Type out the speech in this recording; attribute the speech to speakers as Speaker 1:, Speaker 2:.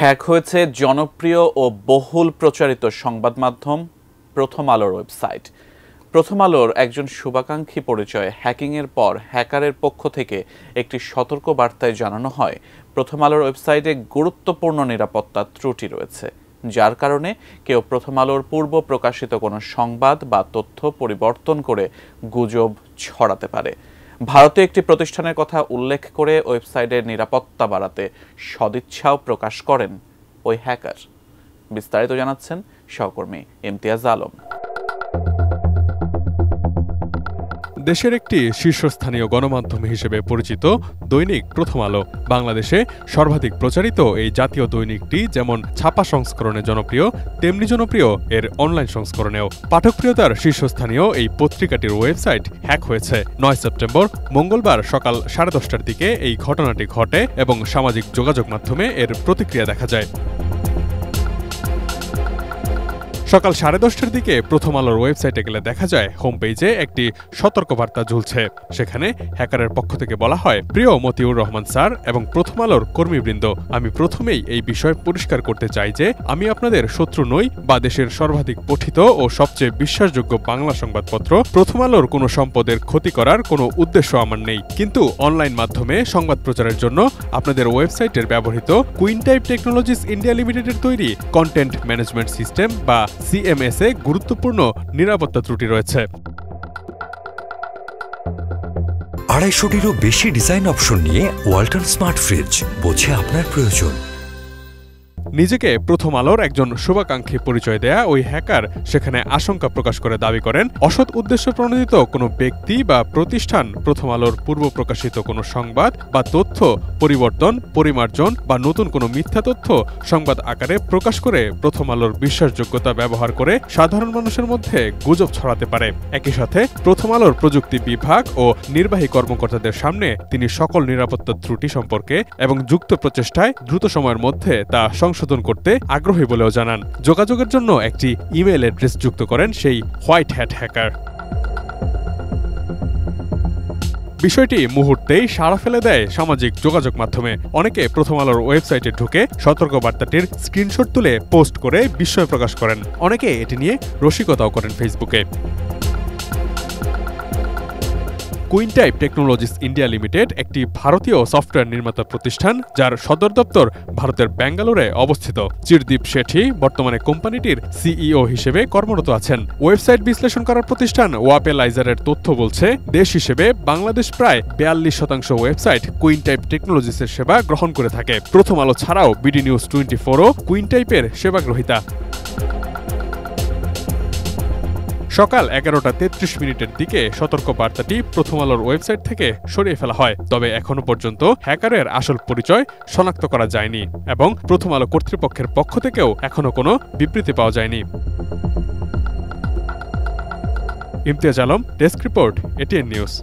Speaker 1: Hack হয়েছে জনপ্রিয় ও বহুল প্রচারিত সংবাদ মাধ্যম প্রথম আলোর ওয়েবসাইট। প্রথম আলোর একজন শুভাকাঙ্ক্ষী পরিচয়ে হ্যাকিংয়ের পর হ্যাকারের পক্ষ থেকে একটি সতর্ক বার্তায় জানানো হয়, প্রথম আলোর ওয়েবসাইটে গুরুত্বপূর্ণ নিরাপত্তা ত্রুটি রয়েছে, যার কারণে কেউ প্রথম আলোর পূর্ব প্রকাশিত কোনো সংবাদ বা তথ্য পরিবর্তন করে গুজব ছড়াতে পারে। ভারতে একটি প্রতিষ্ঠানের কথা উল্লেখ করে ওয়েবসাইটের নিরাপত্তা বাড়াতে সদিচ্ছাও প্রকাশ করেন ওই হ্যাকার। বিস্তারিত জানাচ্ছেন সহকর্মী ইমতিয়াজ আলম।
Speaker 2: দেশের একটি শীর্ষস্থানীয় গণমাধ্যম হিসেবে পরিচিত দৈনিক প্রথম আলো বাংলাদেশে সর্বাধিক প্রচারিত এই জাতীয় দৈনিকটি যেমন ছাপা সংস্করণে জনপ্রিয়, তেমনি জনপ্রিয় এর অনলাইন সংস্করণেও। পাঠকপ্রিয়তার শীর্ষস্থানীয় এই পত্রিকাটির ওয়েবসাইট হ্যাক হয়েছে। ৯ সেপ্টেম্বর মঙ্গলবার সকাল 10:30টার দিকে এই ঘটনাটি ঘটে এবং সামাজিক যোগাযোগ মাধ্যমে এর প্রতিক্রিয়া দেখা যায়। সকাল 10:30টার দিকে প্রথম আলোর ওয়েবসাইটে গেলে দেখা যায় হোম পেজে একটি সতর্কবার্তা ঝুলছে। সেখানে হ্যাকারের পক্ষ থেকে বলা হয়, প্রিয় মতিউর রহমান স্যার এবং প্রথম আলোর কর্মীবৃন্দ, আমি প্রথমেই এই বিষয় পরিষ্কার করতে চাই যে আমি আপনাদের শত্রু নই বা দেশের সর্বাধিক পঠিত ও সবচেয়ে বিশ্বাসযোগ্য বাংলা সংবাদপত্র প্রথম আলোর কোনো সম্পদের ক্ষতি করার কোনো উদ্দেশ্য আমার নেই। কিন্তু অনলাইন মাধ্যমে সংবাদ প্রচারের জন্য আপনাদের ওয়েবসাইটের ব্যবহৃত কুইনটাইপ টেকনোলজিস ইন্ডিয়া লিমিটেডের তৈরি কন্টেন্ট ম্যানেজমেন্ট সিস্টেম বা CMS এ গুরুত্বপূর্ণ নিরাপত্তা ত্রুটি রয়েছে।
Speaker 3: 250-টিরও বেশি ডিজাইন অপশন নিয়ে ওয়ালটন স্মার্ট ফ্রিজ, বোঝে আপনার প্রয়োজন।
Speaker 2: নিজেকে প্রথম আলোর একজন শুভাকাঙ্ক্ষী পরিচয় দেয়া ওই হ্যাকার সেখানে আশঙ্কা প্রকাশ করে দাবি করেন, অসৎ উদ্দেশ্য প্রণোদিত কোনো ব্যক্তি বা প্রতিষ্ঠান প্রথম আলোর পূর্ব প্রকাশিত কোনো সংবাদ বা তথ্য পরিবর্তন, পরিমার্জন বা নতুন কোনো মিথ্যা তথ্য সংবাদ আকারে প্রকাশ করে প্রথম আলোর বিশ্বাসযোগ্যতা ব্যবহার করে সাধারণ মানুষের মধ্যে গুজব ছড়াতে পারে। একই সাথে প্রথম আলোর প্রযুক্তি বিভাগ ও নির্বাহী কর্মকর্তাদের সামনে তিনি সকল নিরাপত্তা ত্রুটি সম্পর্কে এবং যুক্ত প্রচেষ্টায় দ্রুত সময়ের মধ্যে তা সংশোধন করতে আগ্রহী বলেও জানান। যোগাযোগের জন্য একটি ইমেইল অ্যাড্রেস যুক্ত করেন সেই হোয়াইট হ্যাট হ্যাকার। বিষয়টি মুহূর্তেই সাড়া ফেলে দেয় সামাজিক যোগাযোগ মাধ্যমে। অনেকে প্রথম আলোর ওয়েবসাইটে ঢুকে সতর্কবার্তাটির স্ক্রিনশট তুলে পোস্ট করে বিস্ময় প্রকাশ করেন। অনেকে এটি নিয়ে রসিকতাও করেন ফেসবুকে। কুইনটাইপ টেকনোলজিস ইন্ডিয়া লিমিটেড একটি ভারতীয় সফটওয়্যার নির্মাতা প্রতিষ্ঠান, যার সদর দপ্তর ভারতের ব্যাঙ্গালোরে অবস্থিত। চিরদীপ শেঠি বর্তমানে কোম্পানিটির CEO হিসেবে কর্মরত আছেন। ওয়েবসাইট বিশ্লেষণ করার প্রতিষ্ঠান ওয়াপেলাইজারের তথ্য বলছে, দেশ হিসেবে বাংলাদেশ প্রায় 42% ওয়েবসাইট কুইনটাইপ টেকনোলজিসের সেবা গ্রহণ করে থাকে। প্রথম আলো ছাড়াও BD নিউজ 24ও কুইনটাইপের সেবাগ্রহীতা। সকাল 11:33 দিকে সতর্ক বার্তাটি প্রথম আলোর ওয়েবসাইট থেকে সরিয়ে ফেলা হয়। তবে এখনো পর্যন্ত হ্যাকারের আসল পরিচয় শনাক্ত করা যায়নি এবং প্রথম আলো কর্তৃপক্ষের পক্ষ থেকেও এখনো কোনো বিবৃতি পাওয়া যায়নি। Imtiaz Alam, desk report, ATN news.